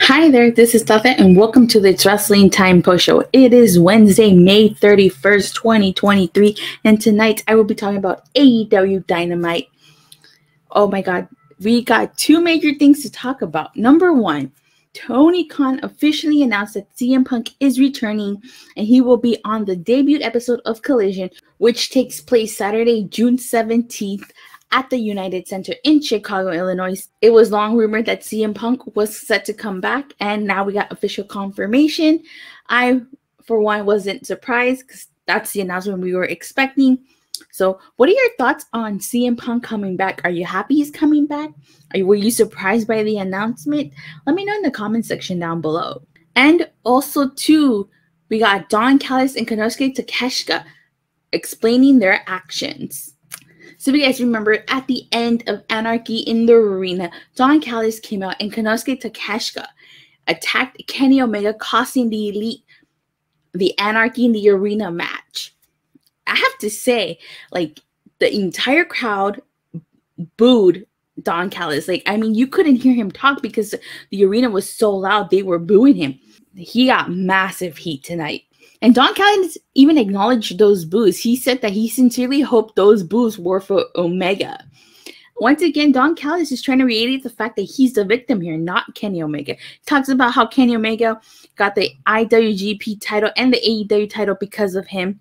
Hi there, this is Statlander, and welcome to the It's Wrestling Time Post Show. It is Wednesday, May 31st, 2023, and tonight I will be talking about AEW Dynamite. Oh my god, we got two major things to talk about. Number one, Tony Khan officially announced that CM Punk is returning, and he will be on the debut episode of Collision, which takes place Saturday, June 17th, at the United Center in Chicago, Illinois. It was long rumored that CM Punk was set to come back, and now we got official confirmation. I, for one, wasn't surprised because that's the announcement we were expecting. So, what are your thoughts on CM Punk coming back? Are you happy he's coming back? Were you surprised by the announcement? Let me know in the comment section down below. And also, too, we got Callis and Konosuke Takeshita explaining their actions. So if you guys remember, at the end of Anarchy in the Arena, Callis came out and Konosuke Takeshita attacked Kenny Omega, costing the Elite the Anarchy in the Arena match. I have to say, like, the entire crowd booed Callis. You couldn't hear him talk because the arena was so loud, they were booing him. He got massive heat tonight. And Callis even acknowledged those boos. He said that he sincerely hoped those boos were for Omega. Once again, Callis is trying to reiterate the fact that he's the victim here, not Kenny Omega. He talks about how Kenny Omega got the IWGP title and the AEW title because of him.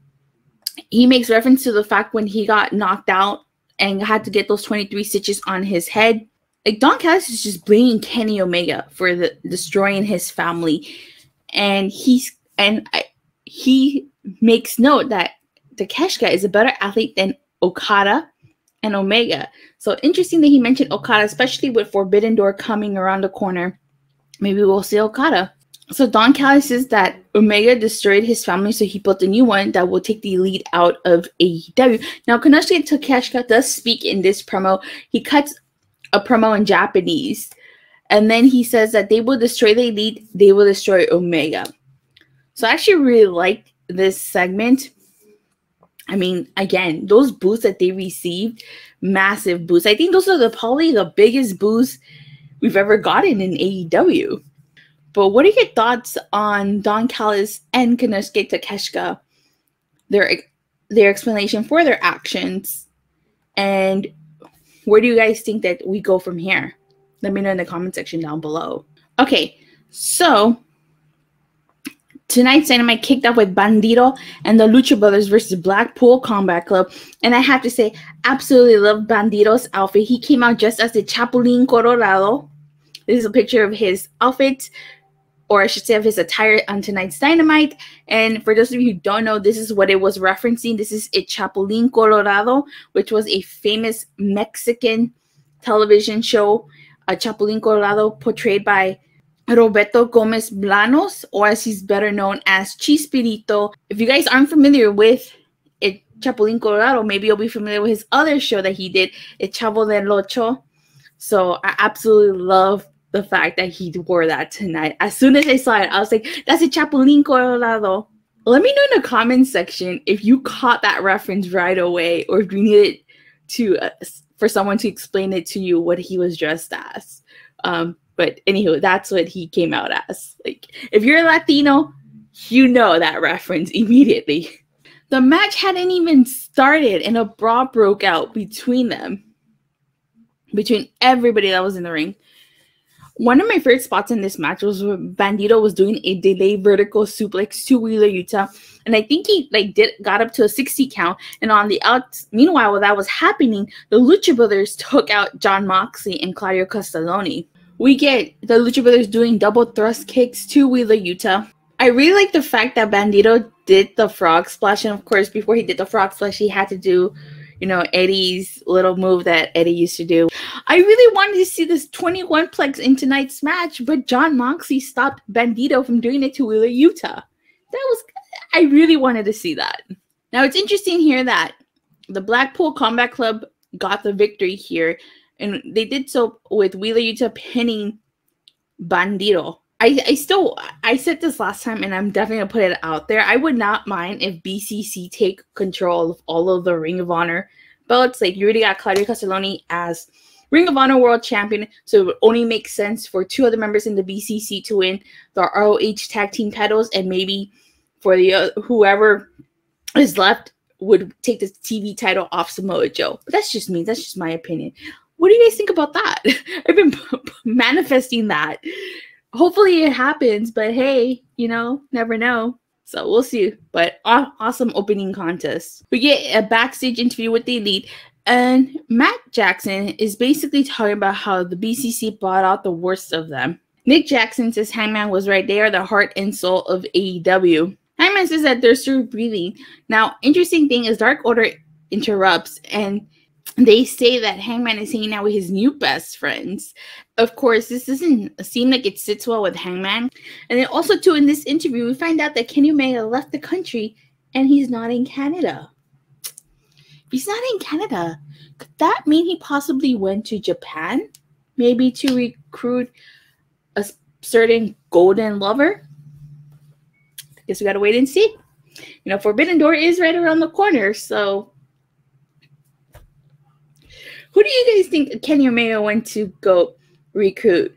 He makes reference to the fact when he got knocked out and had to get those 23 stitches on his head. Callis is just blaming Kenny Omega for destroying his family. And he makes note that Takeshita is a better athlete than Okada and Omega. So interesting that he mentioned Okada, especially with Forbidden Door coming around the corner. Maybe we'll see Okada. So Callis says that Omega destroyed his family, so he built a new one that will take the Elite out of AEW. Now, Konosuke Takeshita does speak in this promo. He cuts a promo in Japanese, and then he says that they will destroy the Elite, they will destroy Omega. So I actually really like this segment. Again, those boos that they received, massive boos. I think those are probably the biggest boos we've ever gotten in AEW. But what are your thoughts on Callis and Konosuke Takeshita, their explanation for their actions, and where do you guys think that we go from here? Let me know in the comment section down below. Okay, so tonight's Dynamite kicked off with Bandido and the Lucha Brothers versus Blackpool Combat Club. And I have to say, absolutely love Bandido's outfit. He came out just as the Chapulín Colorado. This is a picture of his outfit, or I should say of his attire on tonight's Dynamite. And for those of you who don't know, this is what it was referencing. This is a Chapulín Colorado, which was a famous Mexican television show. A Chapulín Colorado portrayed by Roberto Gomez Blanos, or as he's better known as Chispirito. If you guys aren't familiar with Chapulín Colorado, maybe you'll be familiar with his other show that he did, El Chavo del Ocho. So I absolutely love the fact that he wore that tonight. As soon as I saw it, I was like, that's a Chapulín Colorado. Let me know in the comment section if you caught that reference right away, or if you needed to for someone to explain it to you what he was dressed as. But anywho, that's what he came out as. If you're a Latino, you know that reference immediately. The match hadn't even started and a brawl broke out between them. Between everybody that was in the ring. One of my favorite spots in this match was when Bandido was doing a delayed vertical suplex to Wheeler Yuta. And I think he got up to a 60 count. And on the meanwhile, while that was happening, the Lucha Brothers took out Jon Moxley and Claudio Castelloni. We get the Lucha Brothers doing double thrust kicks to Wheeler Yuta. I really like the fact that Bandido did the frog splash. And of course, before he did the frog splash, he had to do, Eddie's little move that Eddie used to do. I really wanted to see this 21-plex in tonight's match, but Jon Moxley stopped Bandido from doing it to Wheeler Yuta. I really wanted to see that. Now, it's interesting here that the Blackpool Combat Club got the victory here. And they did so with Wheeler Yuta pinning Bandido. I said this last time, and I'm definitely going to put it out there. I would not mind if BCC take control of all of the Ring of Honor belts. You already got Claudio Castelloni as Ring of Honor World Champion, so it would only make sense for 2 other members in the BCC to win the ROH Tag Team titles, and maybe for the whoever is left would take the TV title off Samoa Joe. But that's just me. That's just my opinion. What do you guys think about that? I've been manifesting that. Hopefully it happens, but hey, you know, never know. So we'll see. But awesome opening contest. We get a backstage interview with the Elite, and Matt Jackson is basically talking about how the BCC bought out the worst of them. Nick Jackson says Hangman was right. They are the heart and soul of AEW. Hangman says that they're still breathing. Now, interesting thing is Dark Order interrupts, and they say that Hangman is hanging out with his new best friends. Of course, this doesn't seem like it sits well with Hangman. And then also, too, in this interview, we find out that Kenny Omega left the country and he's not in Canada. If he's not in Canada, could that mean he possibly went to Japan? Maybe to recruit a certain golden lover? I guess we gotta wait and see. You know, Forbidden Door is right around the corner, so who do you guys think Kenny Omega went to go recruit?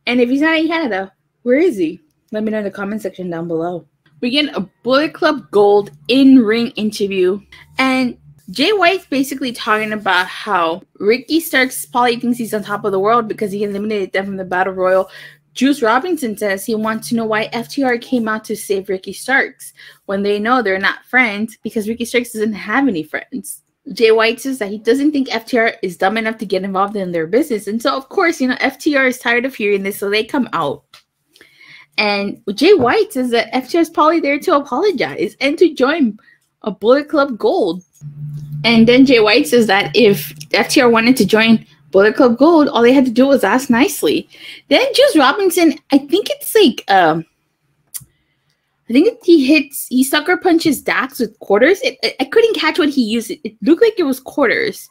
And if he's not in Canada, where is he? Let me know in the comment section down below. We get a Bullet Club Gold in-ring interview, and Jay White's basically talking about how Ricky Starks probably thinks he's on top of the world because he eliminated them from the Battle Royal. Juice Robinson says he wants to know why FTR came out to save Ricky Starks when they know they're not friends because Ricky Starks doesn't have any friends. Jay White says that he doesn't think FTR is dumb enough to get involved in their business. And so, of course, you know, FTR is tired of hearing this, so they come out. And Jay White says that FTR is probably there to apologize and to join a Bullet Club Gold. And then Jay White says that if FTR wanted to join Bullet Club Gold, all they had to do was ask nicely. Then Juice Robinson, I think it's like, he sucker punches Dax with quarters. I couldn't catch what he used. It looked like it was quarters.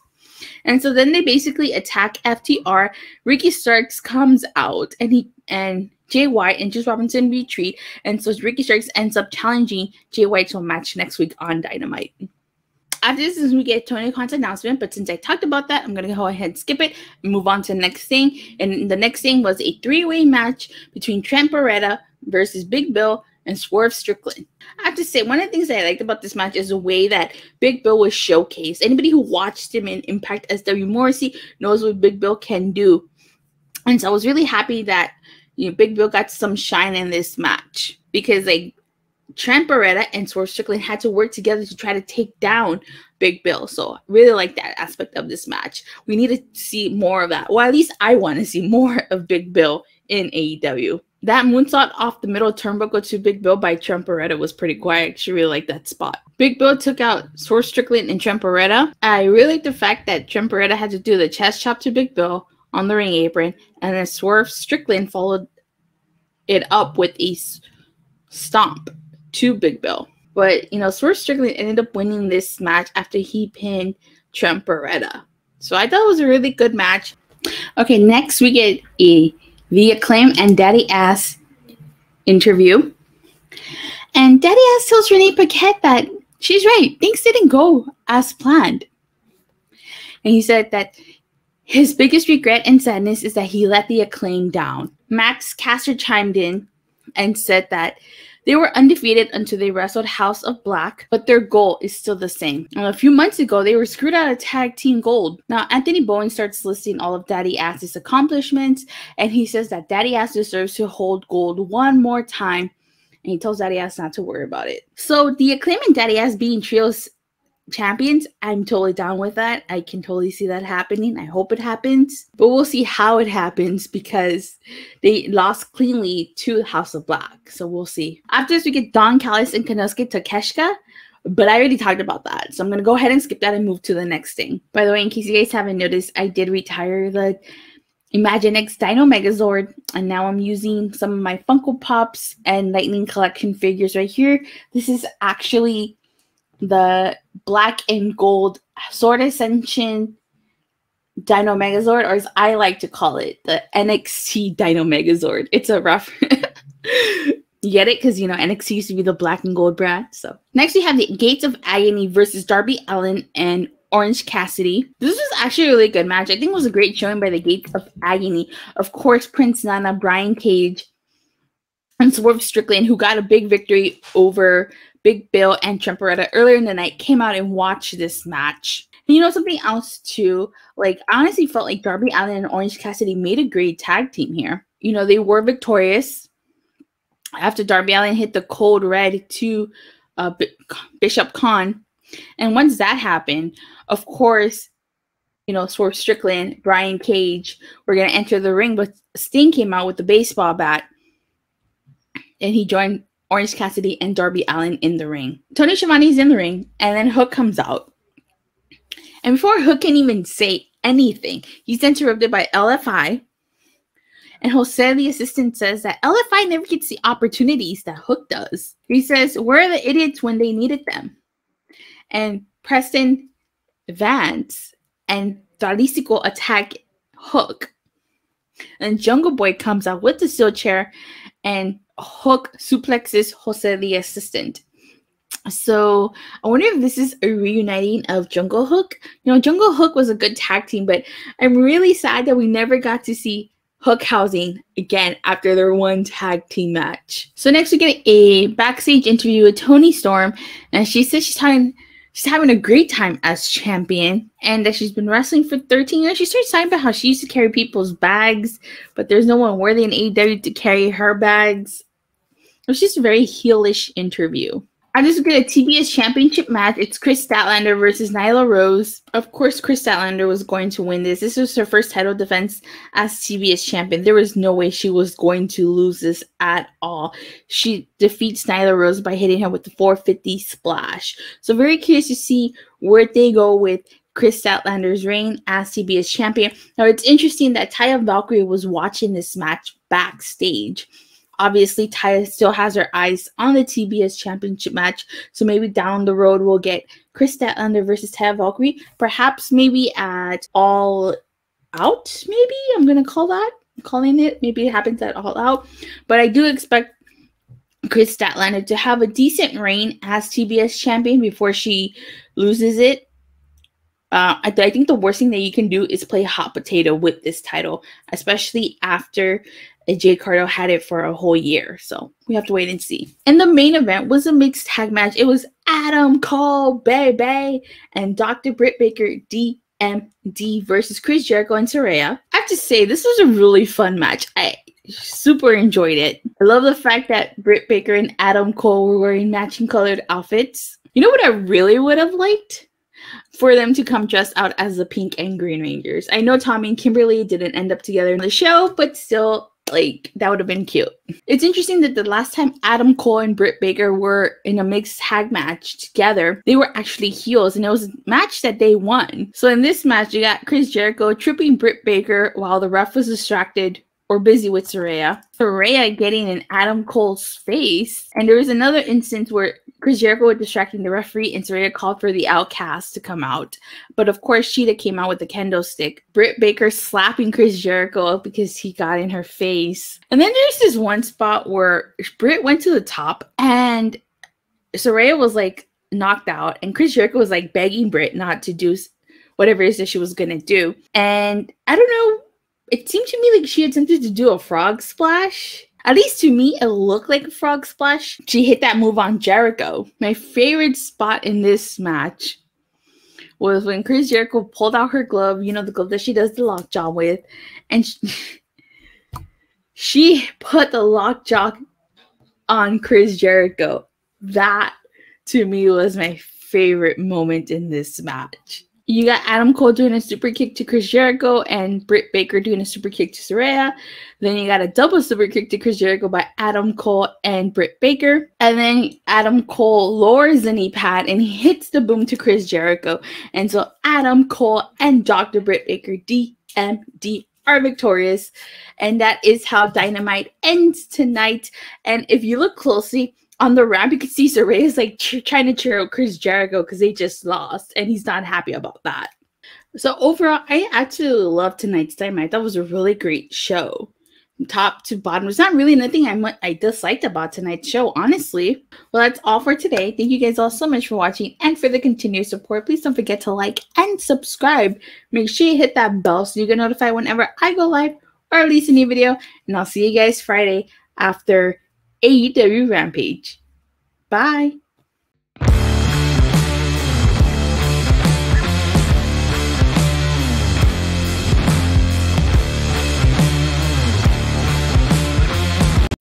And so then they basically attack FTR. Ricky Starks comes out, and Jay White and Juice Robinson retreat. And so Ricky Starks ends up challenging Jay White to a match next week on Dynamite. After this is we get Tony Khan's announcement, but since I talked about that, I'm going to go ahead and skip it and move on to the next thing. And the next thing was a 3-way match between Trent Baretta versus Big Bill and Swerve Strickland. I have to say, one of the things that I liked about this match is the way that Big Bill was showcased. Anybody who watched him in Impact SW Morrissey knows what Big Bill can do. And so I was really happy that, you know, Big Bill got some shine in this match because, like, Trent Baretta and Swerve Strickland had to work together to try to take down Big Bill. So I really like that aspect of this match. We need to see more of that. Well, at least I want to see more of Big Bill in AEW. That moonsault off the middle turnbuckle to Big Bill by Trent Baretta was pretty cool. I actually really like that spot. Big Bill took out Swerve Strickland and Trent Baretta. I really like the fact that Trent Baretta had to do the chest chop to Big Bill on the ring apron, and then Swerve Strickland followed it up with a stomp to Big Bill. But, you know, Swerve Strickland ended up winning this match after he pinned Trent Baretta. So I thought it was a really good match. Okay, next we get the Acclaimed and Daddy Ass interview. And Daddy Ass tells Renee Paquette that she's right. Things didn't go as planned. And he said that his biggest regret and sadness is that he let the Acclaimed down. Max Caster chimed in and said that they were undefeated until they wrestled House of Black, but their goal is still the same. A few months ago, they were screwed out of Tag Team Gold. Now, Anthony Bowen starts listing all of Daddy Ass's accomplishments, and he says that Daddy Ass deserves to hold gold one more time, and he tells Daddy Ass not to worry about it. So, the Acclaim and Daddy Ass being trios champions, I'm totally down with that. I can totally see that happening. I hope it happens, but we'll see how it happens because they lost cleanly to House of Black, so we'll see. After this, we get Don Callis and Konosuke Takeshita, but I already talked about that, so I'm going to go ahead and skip that and move to the next thing. By the way, in case you guys haven't noticed, I did retire the Imaginext Dino Megazord, and now I'm using some of my Funko Pops and Lightning Collection figures right here. This is actually the black and gold Sword Ascension Dino Megazord, or as I like to call it, the NXT Dino Megazord. It's a rough you get it? Because, you know, NXT used to be the black and gold brand. So next we have the Gates of Agony versus Darby Allin and Orange Cassidy. This was actually a really good match. I think it was a great showing by the Gates of Agony. Of course, Prince Nana, Brian Cage, and Swerve Strickland, who got a big victory over Big Bill and Trent Baretta earlier in the night, came out and watched this match. And you know, something else too, like, I honestly felt like Darby Allin and Orange Cassidy made a great tag team here. You know, they were victorious after Darby Allin hit the cold red to Bishop Khan. And once that happened, of course, you know, Swerve Strickland, Brian Cage were going to enter the ring, but Sting came out with the baseball bat, and he joined Orange Cassidy and Darby Allin in the ring. Tony Schiavone's in the ring, and then Hook comes out. And before Hook can even say anything, he's interrupted by LFI. And Jose, the assistant, says that LFI never gets the opportunities that Hook does. He says, where are the idiots when they needed them? And Preston Vance and Dalisico attack Hook. And Jungle Boy comes out with the steel chair, and Hook suplexes Jose, the assistant. So I wonder if this is a reuniting of Jungle Hook. You know, Jungle Hook was a good tag team, but I'm really sad that we never got to see Hook housing again after their one tag team match. So next we get a backstage interview with Toni Storm, and she says she's having a great time as champion, and that she's been wrestling for 13 years. She starts talking about how she used to carry people's bags, but there's no one worthy in AEW to carry her bags. It was just a very heelish interview. I just get a TBS championship match. It's Kris Statlander versus Nyla Rose. Of course, Kris Statlander was going to win this. This was her first title defense as TBS champion. There was no way she was going to lose this at all. She defeats Nyla Rose by hitting her with the 450 splash. So very curious to see where they go with Kris Statlander's reign as TBS champion. Now, it's interesting that Taya Valkyrie was watching this match backstage. Obviously, Taya still has her eyes on the TBS championship match, so maybe down the road we'll get Kris Statlander versus Taya Valkyrie. Perhaps maybe at All Out, maybe? I'm going to calling it. Maybe it happens at All Out. But I do expect Kris Statlander to have a decent reign as TBS champion before she loses it. I think the worst thing that you can do is play hot potato with this title, especially after Jay Cardo had it for a whole year. So we have to wait and see. And the main event was a mixed tag match. It was Adam Cole, Baby, and Dr. Britt Baker, D.M.D. versus Chris Jericho and Saraya. I have to say, this was a really fun match. I super enjoyed it. I love the fact that Britt Baker and Adam Cole were wearing matching colored outfits. You know what I really would have liked? For them to come dressed out as the Pink and Green Rangers. I know Tommy and Kimberly didn't end up together in the show, but still, like, that would have been cute. It's interesting that the last time Adam Cole and Britt Baker were in a mixed tag match together, they were actually heels, and it was a match that they won. So in this match, you got Chris Jericho tripping Britt Baker while the ref was distracted or busy with Saraya. Saraya getting in Adam Cole's face. And there was another instance where Chris Jericho was distracting the referee and Saraya called for the Outcast to come out. But of course, Cheetah came out with the kendo stick. Britt Baker slapping Chris Jericho because he got in her face. And then there's this one spot where Britt went to the top and Saraya was like knocked out. And Chris Jericho was like begging Britt not to do whatever it is that she was going to do. And I don't know. It seemed to me like she attempted to do a frog splash. At least to me, it looked like a frog splash. She hit that move on Jericho. My favorite spot in this match was when Chris Jericho pulled out her glove, you know, the glove that she does the lockjaw with, and she put the lockjaw on Chris Jericho. That, to me, was my favorite moment in this match. You got Adam Cole doing a super kick to Chris Jericho and Britt Baker doing a super kick to Saraya. Then you got a double super kick to Chris Jericho by Adam Cole and Britt Baker. And then Adam Cole lowers the knee pad and hits the boom to Chris Jericho. And so Adam Cole and Dr. Britt Baker, D.M.D, are victorious. And that is how Dynamite ends tonight. And if you look closely, on the ramp, you can see Saraya is like trying to cheer out Chris Jericho because they just lost, and he's not happy about that. So overall, I actually loved tonight's Dynamite. That was a really great show. top to bottom. There's not really nothing I disliked about tonight's show, honestly. Well, that's all for today. Thank you guys all so much for watching and for the continued support. Please don't forget to like and subscribe. Make sure you hit that bell so you get notified whenever I go live or release a new video. And I'll see you guys Friday after AEW Rampage. Bye.